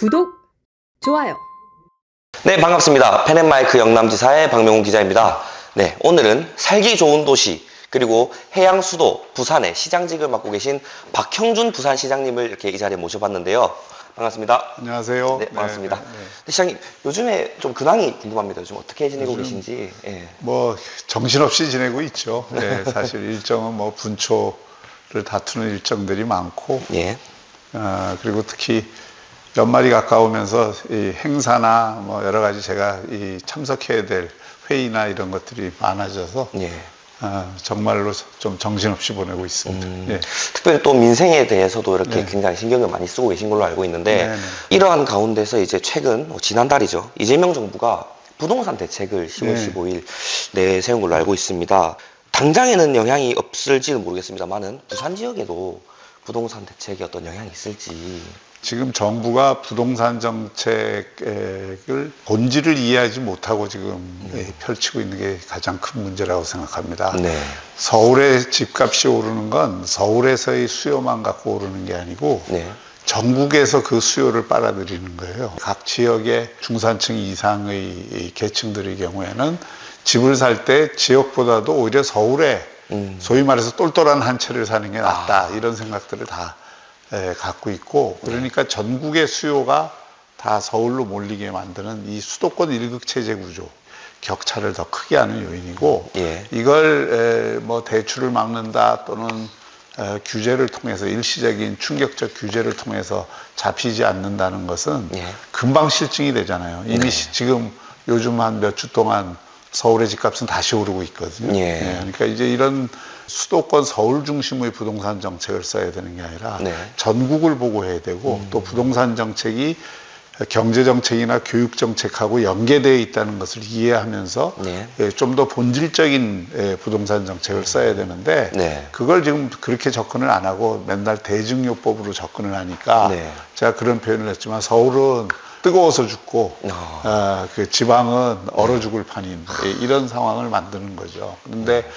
구독, 좋아요. 네, 반갑습니다. 펜앤마이크 영남지사의 박명훈 기자입니다. 네, 오늘은 살기 좋은 도시 그리고 해양 수도 부산의 시장직을 맡고 계신 박형준 부산시장님을 이렇게 이 자리에 모셔봤는데요. 반갑습니다. 안녕하세요. 네, 반갑습니다. 네. 시장님, 요즘에 좀 근황이 궁금합니다. 요즘 어떻게 지내고 계신지. 예. 뭐 정신없이 지내고 있죠. 네, 사실 일정은 뭐 분초를 다투는 일정들이 많고, 예. 그리고 특히 연말이 가까우면서 이 행사나 뭐 여러 가지 제가 이 참석해야 될 회의나 이런 것들이 많아져서 예. 정말로 좀 정신없이 보내고 있습니다. 예. 특별히 또 민생에 대해서도 이렇게 네. 굉장히 신경을 많이 쓰고 계신 걸로 알고 있는데, 네네. 이러한 가운데서 이제 최근 지난달이죠. 이재명 정부가 부동산 대책을 10월 네. 15일 내세운 걸로 알고 있습니다. 당장에는 영향이 없을지는 모르겠습니다만은 부산 지역에도 부동산 대책이 어떤 영향이 있을지. 지금 정부가 부동산 정책을 본질을 이해하지 못하고 지금 펼치고 있는 게 가장 큰 문제라고 생각합니다. 네. 서울의 집값이 오르는 건 서울에서의 수요만 갖고 오르는 게 아니고 네. 전국에서 그 수요를 빨아들이는 거예요. 각 지역의 중산층 이상의 계층들의 경우에는 집을 살 때 지역보다도 오히려 서울에 소위 말해서 똘똘한 한 채를 사는 게 낫다, 이런 생각들을 다 갖고 있고, 그러니까 전국의 수요가 다 서울로 몰리게 만드는 이 수도권 일극체제 구조, 격차를 더 크게 하는 요인이고, 예. 이걸 뭐 대출을 막는다 또는 규제를 통해서, 일시적인 충격적 규제를 통해서 잡히지 않는다는 것은 예. 금방 실증이 되잖아요. 이미 지금 요즘 한 몇 주 동안 서울의 집값은 다시 오르고 있거든요. 예. 그러니까 이제 이런 수도권 서울 중심의 부동산 정책을 써야 되는 게 아니라 네. 전국을 보고 해야 되고, 또 부동산 정책이 경제 정책이나 교육 정책하고 연계되어 있다는 것을 이해하면서 네. 좀 더 본질적인 부동산 정책을 써야 되는데, 네. 그걸 지금 그렇게 접근을 안 하고 맨날 대증요법으로 접근을 하니까, 네. 제가 그런 표현을 했지만 서울은 뜨거워서 죽고 그 지방은 얼어 죽을 판인 이런 상황을 만드는 거죠. 그런데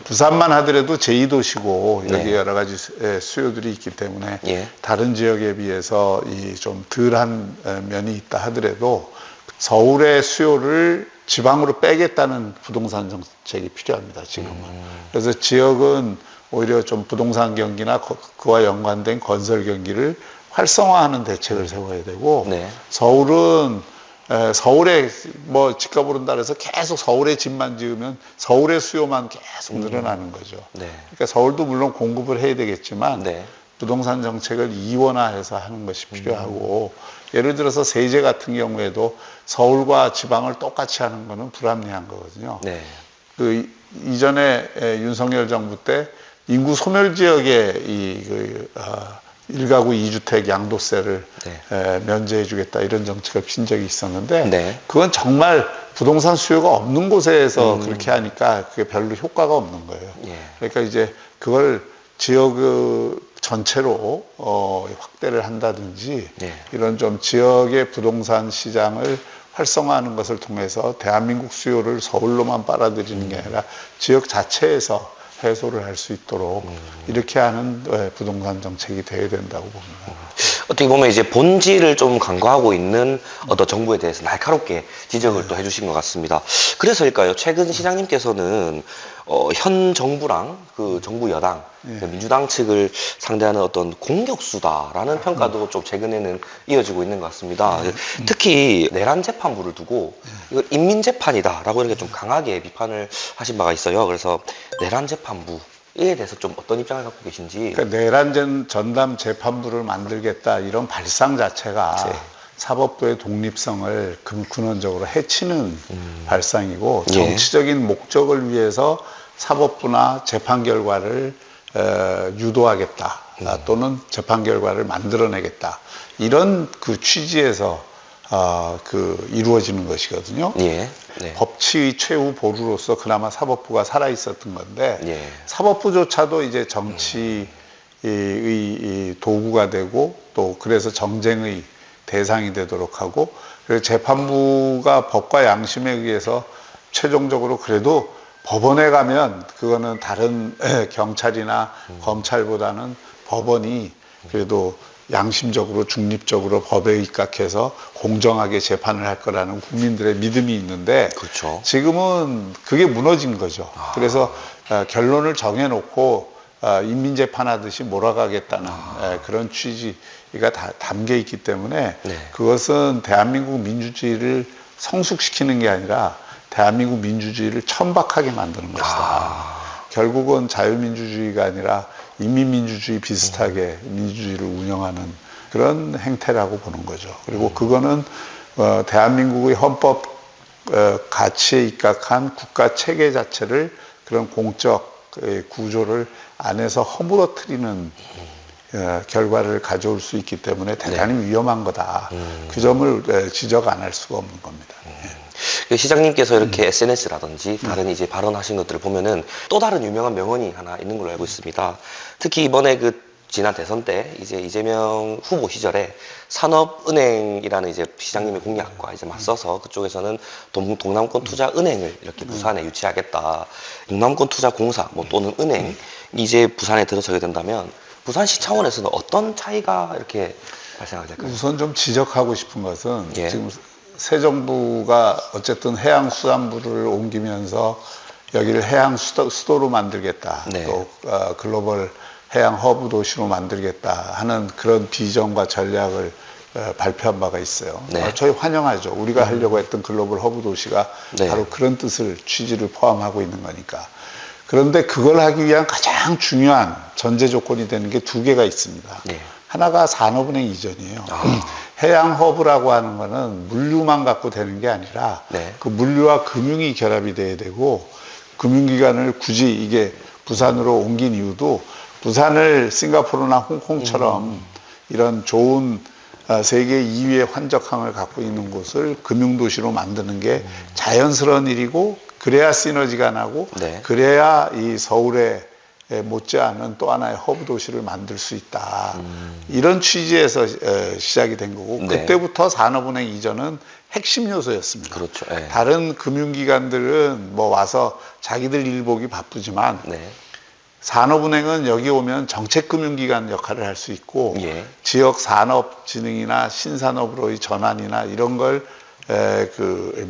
부산만 하더라도 제2도시고 여기 네. 여러 가지 수요들이 있기 때문에 예. 다른 지역에 비해서 이 좀 덜한 면이 있다 하더라도 서울의 수요를 지방으로 빼겠다는 부동산 정책이 필요합니다, 지금은. 그래서 지역은 오히려 좀 부동산 경기나 그와 연관된 건설 경기를 활성화하는 대책을 세워야 되고, 네. 서울은 서울에 뭐 집값 오른다 그래서 계속 서울에 집만 지으면 서울의 수요만 계속 늘어나는 거죠. 네. 그러니까 서울도 물론 공급을 해야 되겠지만 네. 부동산 정책을 이원화해서 하는 것이 필요하고, 예를 들어서 세제 같은 경우에도 서울과 지방을 똑같이 하는 거는 불합리한 거거든요. 네. 그 이전에 윤석열 정부 때 인구 소멸 지역에 일가구 2주택 양도세를 면제해 주겠다, 이런 정책을 핀 적이 있었는데, 네. 그건 정말 부동산 수요가 없는 곳에서 그렇게 하니까 그게 별로 효과가 없는 거예요. 예. 그러니까 이제 그걸 지역 전체로 확대를 한다든지, 네. 이런 좀 지역의 부동산 시장을 활성화하는 것을 통해서 대한민국 수요를 서울로만 빨아들이는 게 아니라 지역 자체에서 해소를 할 수 있도록 이렇게 하는 부동산 정책이 되어야 된다고 봅니다. 어떻게 보면 이제 본질을 좀 간과하고 있는 어떤 정부에 대해서 날카롭게 지적을 또 해주신 것 같습니다. 그래서일까요? 최근 시장님께서는 현 정부랑 그 정부 여당, 그 민주당 측을 상대하는 어떤 공격수다라는 평가도 좀 최근에는 이어지고 있는 것 같습니다. 특히 내란 재판부를 두고 이걸 인민재판이다라고 이렇게 좀 강하게 비판을 하신 바가 있어요. 그래서 내란 재판부 이에 대해서 좀 어떤 입장을 갖고 계신지. 그러니까 내란 전담 재판부를 만들겠다, 이런 발상 자체가 네. 사법부의 독립성을 근원적으로 해치는 발상이고, 예. 정치적인 목적을 위해서 사법부나 재판 결과를 유도하겠다, 또는 재판 결과를 만들어내겠다, 이런 그 취지에서 이루어지는 것이거든요. 예. 네. 법치의 최후 보루로서 그나마 사법부가 살아 있었던 건데, 예. 사법부조차도 이제 정치의 도구가 되고, 또 그래서 정쟁의 대상이 되도록 하고, 그리고 재판부가 법과 양심에 의해서 최종적으로 그래도 법원에 가면 그거는 다른 경찰이나 검찰보다는 법원이 그래도 양심적으로 중립적으로 법에 입각해서 공정하게 재판을 할 거라는 국민들의 믿음이 있는데 그렇죠. 지금은 그게 무너진 거죠. 그래서 결론을 정해놓고 인민재판하듯이 몰아가겠다는 그런 취지가 다 담겨 있기 때문에 네. 그것은 대한민국 민주주의를 성숙시키는 게 아니라 대한민국 민주주의를 천박하게 만드는 것이다. 결국은 자유민주주의가 아니라 인민민주주의 비슷하게 민주주의를 운영하는 그런 행태라고 보는 거죠. 그리고 그거는 대한민국의 헌법 가치에 입각한 국가 체계 자체를 그런 공적 구조를 안에서 허물어뜨리는 결과를 가져올 수 있기 때문에 대단히 위험한 거다. 그 점을 지적 안 할 수가 없는 겁니다. 그 시장님께서 이렇게 SNS라든지 다른 이제 발언하신 것들을 보면은 또 다른 유명한 명언이 하나 있는 걸로 알고 있습니다. 특히 이번에 그 지난 대선 때 이제 이재명 후보 시절에 산업은행이라는 이제 시장님의 공약과 이제 맞서서 그쪽에서는 동남권 투자은행을 이렇게 부산에 유치하겠다. 동남권 투자공사 뭐 또는 은행 이제 부산에 들어서게 된다면 부산시 차원에서는 어떤 차이가 이렇게 발생하게 될까요? 우선 좀 지적하고 싶은 것은 예. 지금 새 정부가 어쨌든 해양수산부를 옮기면서 여기를 해양 수도로 만들겠다. 네. 또 글로벌 해양 허브 도시로 만들겠다 하는 그런 비전과 전략을 발표한 바가 있어요. 네. 저희 환영하죠. 우리가 하려고 했던 글로벌 허브 도시가 네. 바로 그런 취지를 포함하고 있는 거니까. 그런데 그걸 하기 위한 가장 중요한 전제 조건이 되는 게 두 개가 있습니다. 네. 하나가 산업은행 이전이에요. 해양 허브라고 하는 거는 물류만 갖고 되는 게 아니라 네. 그 물류와 금융이 결합이 돼야 되고 금융기관을 굳이 이게 부산으로 옮긴 이유도 부산을 싱가포르나 홍콩처럼 이런 좋은 세계 2위의 환적항을 갖고 있는 곳을 금융도시로 만드는 게 자연스러운 일이고 그래야 시너지가 나고 네. 그래야 이 서울에 못지않은 또 하나의 허브 도시를 만들 수 있다. 이런 취지에서 시작이 된 거고 네. 그때부터 산업은행 이전은 핵심 요소였습니다. 그렇죠. 네. 다른 금융기관들은 뭐 와서 자기들 일 보기 바쁘지만 네. 산업은행은 여기 오면 정책금융기관 역할을 할 수 있고 예. 지역 산업진흥이나 신산업으로의 전환이나 이런 걸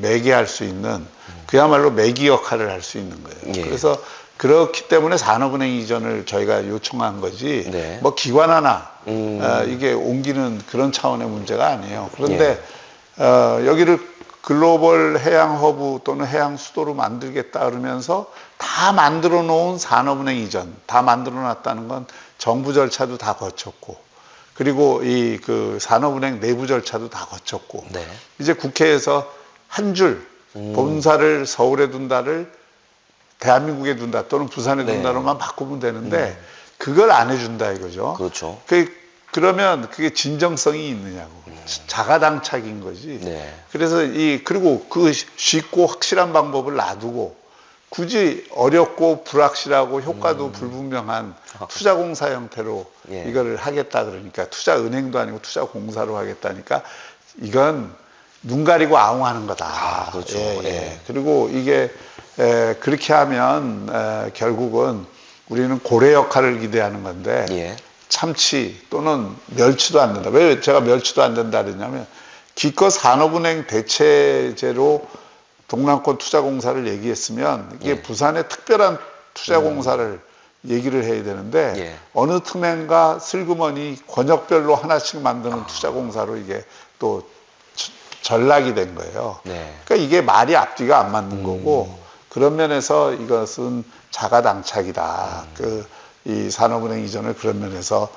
매개할 수 있는 그야말로 매기 역할을 할 수 있는 거예요. 예. 그래서 그렇기 때문에 산업은행 이전을 저희가 요청한 거지 네. 뭐 기관 하나 이게 옮기는 그런 차원의 문제가 아니에요. 그런데 여기를 글로벌 해양 허브 또는 해양 수도로 만들겠다 그러면서 다 만들어 놓은 산업은행 이전 다 만들어 놨다는 건 정부 절차도 다 거쳤고 그리고 이 그 산업은행 내부 절차도 다 거쳤고 네. 이제 국회에서 한 줄 본사를 서울에 둔다를 대한민국에 둔다 또는 부산에 네. 둔다로만 바꾸면 되는데 그걸 안 해준다 이거죠. 그렇죠. 그러면 그게 진정성이 있느냐고. 자가당착인 거지. 네. 그래서 그리고 그 쉽고 확실한 방법을 놔두고 굳이 어렵고 불확실하고 효과도 불분명한 투자공사 형태로 예. 이거를 하겠다 그러니까 투자은행도 아니고 투자공사로 하겠다니까 이건 눈 가리고 아웅하는 거다. 그렇죠. 예. 그리고 이게 그렇게 하면 결국은 우리는 고래 역할을 기대하는 건데 예. 참치 또는 멸치도 안 된다. 왜 제가 멸치도 안 된다 그랬냐면 기껏 산업은행 대체제로 동남권 투자공사를 얘기했으면 이게 예. 부산의 특별한 투자공사를 얘기를 해야 되는데 예. 어느 틈엔가 슬그머니 권역별로 하나씩 만드는 투자공사로 이게 또 전락이 된 거예요. 네. 그러니까 이게 말이 앞뒤가 안 맞는 거고 그런 면에서 이것은 자가당착이다. 이 산업은행 이전을 그런 면에서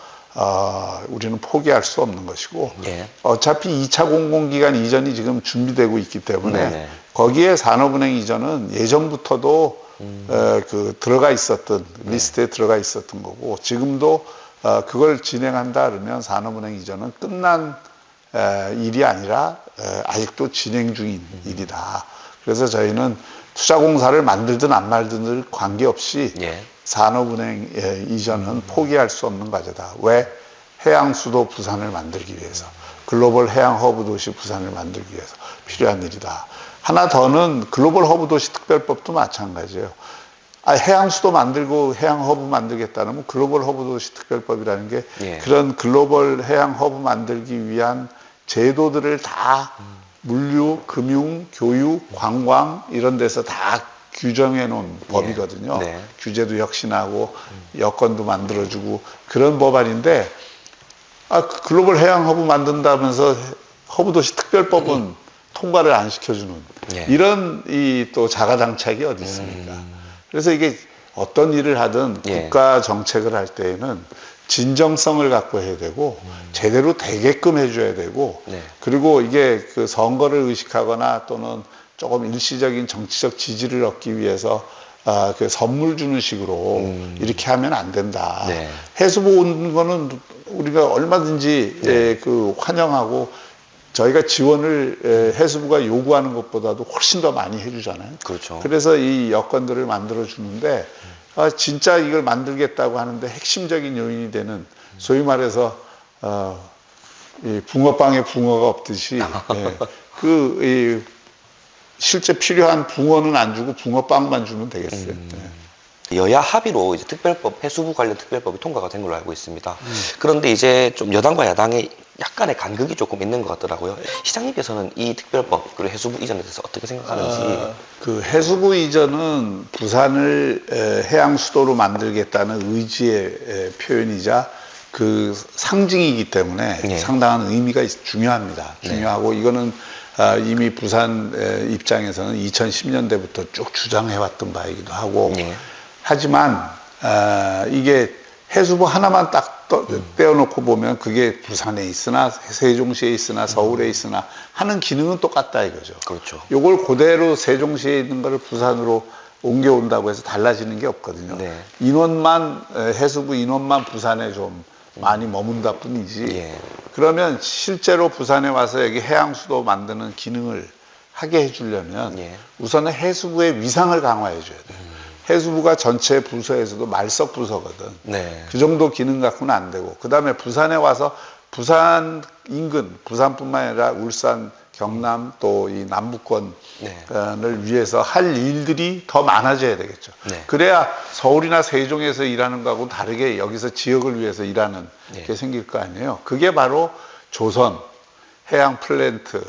우리는 포기할 수 없는 것이고 예. 어차피 2차 공공기관 이전이 지금 준비되고 있기 때문에 네네. 거기에 산업은행 이전은 예전부터도 들어가 있었던 리스트에 들어가 있었던 거고 지금도 그걸 진행한다 그러면 산업은행 이전은 끝난 일이 아니라 아직도 진행 중인 일이다. 그래서 저희는 투자공사를 만들든 안 만들든 관계없이 예. 산업은행 이전은 포기할 수 없는 과제다. 왜? 해양수도 부산을 만들기 위해서 글로벌 해양 허브 도시 부산을 만들기 위해서 필요한 일이다. 하나 더는 글로벌 허브 도시 특별법도 마찬가지예요. 해양수도 만들고 해양 허브 만들겠다는 뭐 글로벌 허브 도시 특별법이라는 게 예. 그런 글로벌 해양 허브 만들기 위한 제도들을 다 물류, 금융, 교육, 관광 이런 데서 다 규정해 놓은 법이거든요. 네. 규제도 혁신하고 여건도 만들어주고 그런 법안인데 글로벌 해양 허브 만든다면서 허브 도시 특별법은 통과를 안 시켜주는 예. 이런 또 자가당착이 어디 있습니까? 그래서 이게 어떤 일을 하든 예. 국가 정책을 할 때에는 진정성을 갖고 해야 되고 제대로 되게끔 해줘야 되고 네. 그리고 이게 그 선거를 의식하거나 또는 조금 일시적인 정치적 지지를 얻기 위해서 그 선물 주는 식으로 이렇게 하면 안 된다. 네. 해수부 온 거는 우리가 얼마든지 네. 그 환영하고 저희가 지원을 해수부가 요구하는 것보다도 훨씬 더 많이 해주잖아요. 그렇죠. 그래서 이 여건들을 만들어 주는데 진짜 이걸 만들겠다고 하는데 핵심적인 요인이 되는 소위 말해서 이 붕어빵에 붕어가 없듯이 이 실제 필요한 붕어는 안 주고 붕어빵만 주면 되겠어요. 여야 합의로 이제 특별법, 해수부 관련 특별법이 통과가 된 걸로 알고 있습니다. 그런데 이제 좀 여당과 야당의 약간의 간극이 조금 있는 것 같더라고요. 시장님께서는 이 특별법 그리고 해수부 이전에 대해서 어떻게 생각하는지. 그 해수부 이전은 부산을 해양 수도로 만들겠다는 의지의 표현이자 그 상징이기 때문에 네. 상당한 의미가 중요합니다. 네. 중요하고 이거는 이미 부산 입장에서는 2010년대부터 쭉 주장해왔던 바이기도 하고 네. 하지만 이게 해수부 하나만 딱 떼어놓고 보면 그게 부산에 있으나 세종시에 있으나 서울에 있으나 하는 기능은 똑같다 이거죠. 그렇죠. 요걸 그대로 세종시에 있는 거를 부산으로 옮겨온다고 해서 달라지는 게 없거든요. 네. 인원만 해수부 인원만 부산에 좀 많이 머문다 뿐이지. 예. 그러면 실제로 부산에 와서 여기 해양수도 만드는 기능을 하게 해주려면 예. 우선은 해수부의 위상을 강화해줘야 돼요. 해수부가 전체 부서에서도 말석 부서거든. 네. 그 정도 기능 갖고는 안 되고 그 다음에 부산에 와서 부산 인근, 부산뿐만 아니라 울산, 경남 또 이 남부권을 위해서 할 일들이 더 많아져야 되겠죠. 네. 그래야 서울이나 세종에서 일하는 거하고 다르게 여기서 지역을 위해서 일하는 게 생길 거 아니에요. 그게 바로 조선, 해양 플랜트,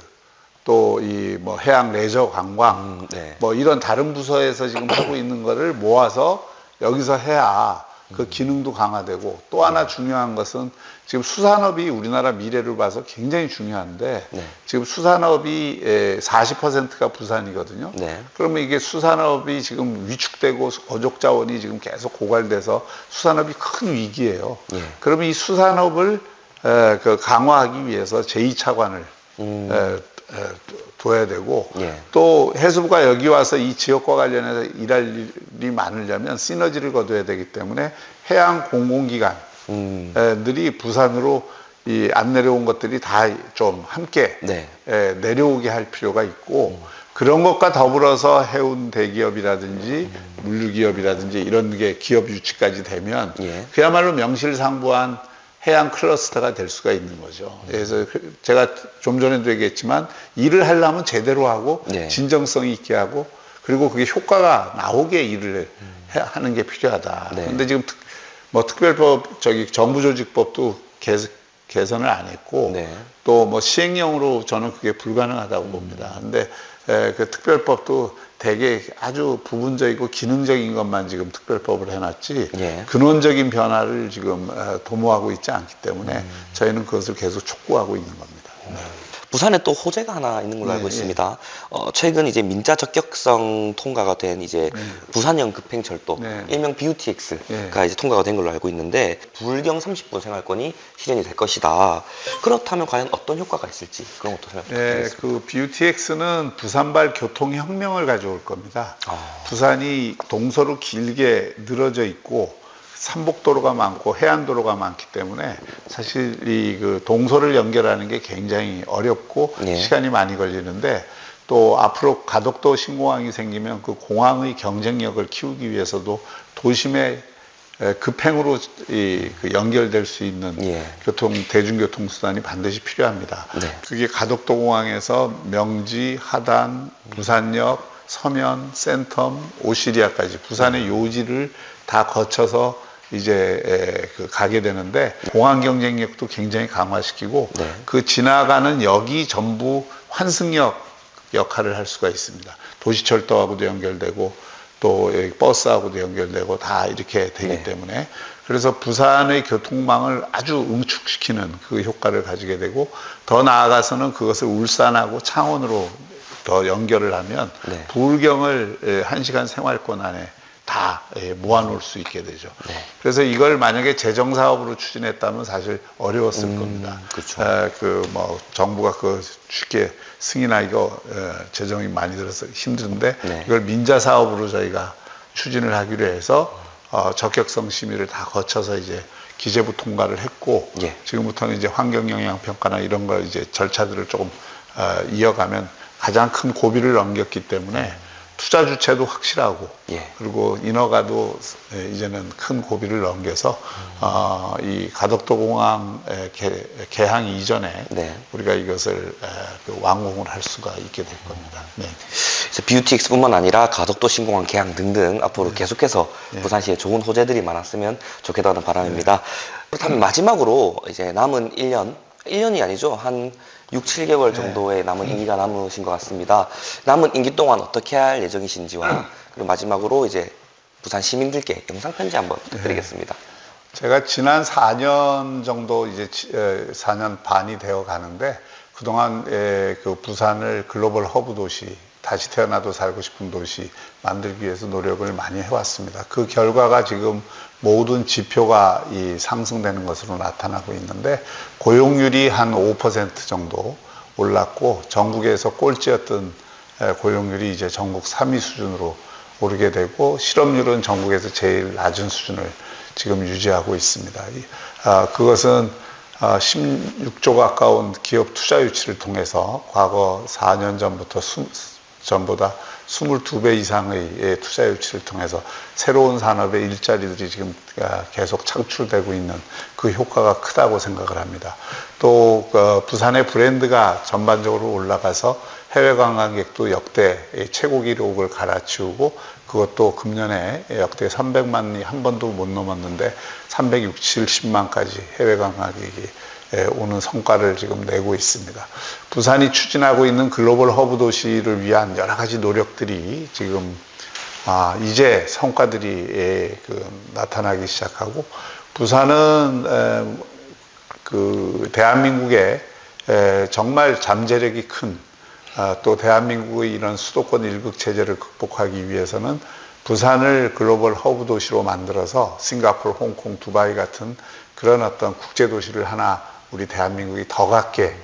또 이 뭐 해양 레저 관광, 뭐 이런 다른 부서에서 지금 하고 있는 거를 모아서 여기서 해야 그 기능도 강화되고 또 하나 중요한 것은 지금 수산업이 우리나라 미래를 봐서 굉장히 중요한데 지금 수산업이 40%가 부산이거든요. 그러면 이게 수산업이 지금 위축되고 어족 자원이 지금 계속 고갈돼서 수산업이 큰 위기예요. 그러면 이 수산업을 그 강화하기 위해서 제2차관을 둬야 되고 또 해수부가 여기 와서 이 지역과 관련해서 일할 일이 많으려면 시너지를 거둬야 되기 때문에 해양 공공기관들이 부산으로 안 내려온 것들이 다 좀 함께 내려오게 할 필요가 있고 그런 것과 더불어서 해운 대기업이라든지 물류기업이라든지 이런 게 기업 유치까지 되면 그야말로 명실상부한 해양 클러스터가 될 수가 있는 거죠. 그래서 제가 좀 전에도 얘기했지만 일을 하려면 제대로 하고 진정성이 있게 하고 그리고 그게 효과가 나오게 일을 하는 게 필요하다. 그런데 지금 특별법 정부조직법도 개선을 안 했고 또 뭐 시행령으로 저는 그게 불가능하다고 봅니다. 근데 그 특별법도 되게 아주 부분적이고 기능적인 것만 지금 특별법을 해놨지 근원적인 변화를 지금 도모하고 있지 않기 때문에 저희는 그것을 계속 촉구하고 있는 겁니다. 부산에 또 호재가 하나 있는 걸로 알고 있습니다. 최근 이제 민자 적격성 통과가 된 이제 부산형 급행철도 일명 BUTX가 이제 통과가 된 걸로 알고 있는데 불경 30분 생활권이 실현이 될 것이다. 그렇다면 과연 어떤 효과가 있을지 그런 것도 생각 부탁드리겠습니다. 그 BUTX는 부산발 교통혁명을 가져올 겁니다. 부산이 동서로 길게 늘어져 있고 산복도로가 많고 해안도로가 많기 때문에 사실 그 동서를 연결하는 게 굉장히 어렵고 시간이 많이 걸리는데 또 앞으로 가덕도 신공항이 생기면 그 공항의 경쟁력을 키우기 위해서도 도심의 급행으로 그 연결될 수 있는 대중교통 수단이 반드시 필요합니다. 그게 가덕도 공항에서 명지, 하단, 부산역, 서면, 센텀, 오시리아까지 부산의 요지를 다 거쳐서 이제 가게 되는데 공항 경쟁력도 굉장히 강화시키고 네. 그 지나가는 역이 전부 환승역 역할을 할 수가 있습니다. 도시철도하고도 연결되고 또 버스하고도 연결되고 다 이렇게 되기 네. 때문에 그래서 부산의 교통망을 아주 응축시키는 그 효과를 가지게 되고 더 나아가서는 그것을 울산하고 창원으로 더 연결을 하면 네. 부울경을 1시간 생활권 안에 다 모아놓을 수 있게 되죠. 네. 그래서 이걸 만약에 재정사업으로 추진했다면 사실 어려웠을 겁니다. 그렇죠. 정부가 쉽게 승인하기가 재정이 많이 들어서 힘든데 네. 이걸 민자 사업으로 저희가 추진을 하기로 해서 적격성 심의를 다 거쳐서 이제 기재부 통과를 했고 예. 지금부터는 이제 환경 영향 평가나 이런 걸 이제 절차들을 조금 이어가면 가장 큰 고비를 넘겼기 때문에 투자 주체도 확실하고 예. 그리고 인허가도 이제는 큰 고비를 넘겨서 이 가덕도 공항 개항 이전에 네. 우리가 이것을 완공을 할 수가 있게 될 겁니다. 네. 뷰티엑스뿐만 아니라 가덕도 신공항 개항 등등 앞으로 계속해서 부산시에 좋은 호재들이 많았으면 좋겠다는 바람입니다. 그렇다면 마지막으로 이제 남은 1년이 아니죠. 한 6, 7개월 정도의 남은 임기가 남으신 것 같습니다. 남은 임기 동안 어떻게 할 예정이신지와 그리고 마지막으로 이제 부산 시민들께 영상편지 한번 부탁드리겠습니다. 제가 지난 4년 정도 이제 4년 반이 되어 가는데 그동안 그 부산을 글로벌 허브 도시 다시 태어나도 살고 싶은 도시 만들기 위해서 노력을 많이 해왔습니다. 그 결과가 지금 모든 지표가 상승되는 것으로 나타나고 있는데 고용률이 한 5% 정도 올랐고 전국에서 꼴찌였던 고용률이 이제 전국 3위 수준으로 오르게 되고 실업률은 전국에서 제일 낮은 수준을 지금 유지하고 있습니다. 그것은 16조 가까운 기업 투자 유치를 통해서 과거 4년 전보다 22배 이상의 투자 유치를 통해서 새로운 산업의 일자리들이 지금 계속 창출되고 있는 그 효과가 크다고 생각을 합니다. 또 부산의 브랜드가 전반적으로 올라가서 해외 관광객도 역대 최고 기록을 갈아치우고 그것도 금년에 역대 300만이 한 번도 못 넘었는데 360~70만까지 해외 관광객이 오는 성과를 지금 내고 있습니다. 부산이 추진하고 있는 글로벌 허브 도시를 위한 여러 가지 노력들이 지금 이제 성과들이 나타나기 시작하고 부산은 대한민국의 정말 잠재력이 큰 또 대한민국의 이런 수도권 일극 체제를 극복하기 위해서는 부산을 글로벌 허브 도시로 만들어서 싱가포르, 홍콩, 두바이 같은 그런 어떤 국제 도시를 하나 우리 대한민국이 더 갖게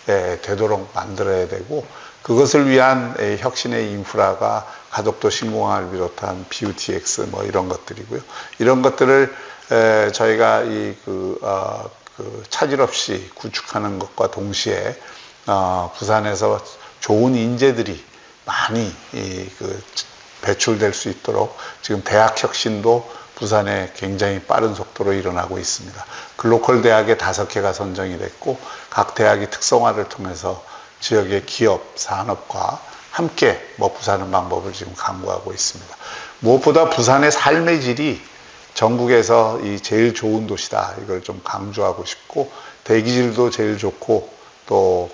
되도록 만들어야 되고 그것을 위한 혁신의 인프라가 가덕도 신공항을 비롯한 BUTX 이런 것들이고요. 이런 것들을 저희가 차질 없이 구축하는 것과 동시에 부산에서 좋은 인재들이 많이 배출될 수 있도록 지금 대학 혁신도 부산에 굉장히 빠른 속도로 일어나고 있습니다. 글로컬 대학에 5개가 선정이 됐고 각 대학이 특성화를 통해서 지역의 기업, 산업과 함께 먹고 사는 방법을 지금 강구하고 있습니다. 무엇보다 부산의 삶의 질이 전국에서 제일 좋은 도시다. 이걸 좀 강조하고 싶고 대기질도 제일 좋고 또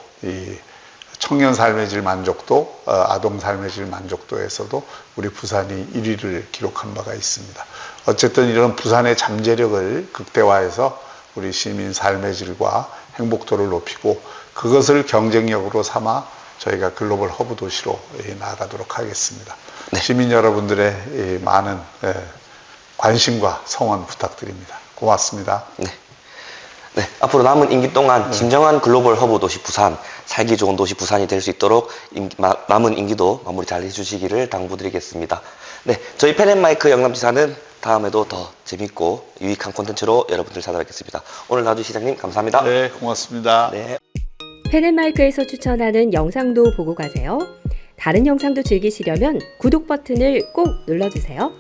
청년 삶의 질 만족도, 아동 삶의 질 만족도에서도 우리 부산이 1위를 기록한 바가 있습니다. 어쨌든 이런 부산의 잠재력을 극대화해서 우리 시민 삶의 질과 행복도를 높이고 그것을 경쟁력으로 삼아 저희가 글로벌 허브 도시로 나아가도록 하겠습니다. 네. 시민 여러분들의 많은 관심과 성원 부탁드립니다. 고맙습니다. 네, 앞으로 남은 임기 동안 진정한 글로벌 허브 도시 부산, 살기 좋은 도시 부산이 될 수 있도록 남은 임기도 마무리 잘 해주시기를 당부드리겠습니다. 네, 저희 펜앤마이크 영남지사는 다음에도 더 재밌고 유익한 콘텐츠로 여러분들 찾아뵙겠습니다. 오늘 나와주신 시장님 감사합니다. 네, 고맙습니다. 네. 펜앤마이크에서 추천하는 영상도 보고 가세요. 다른 영상도 즐기시려면 구독 버튼을 꼭 눌러주세요.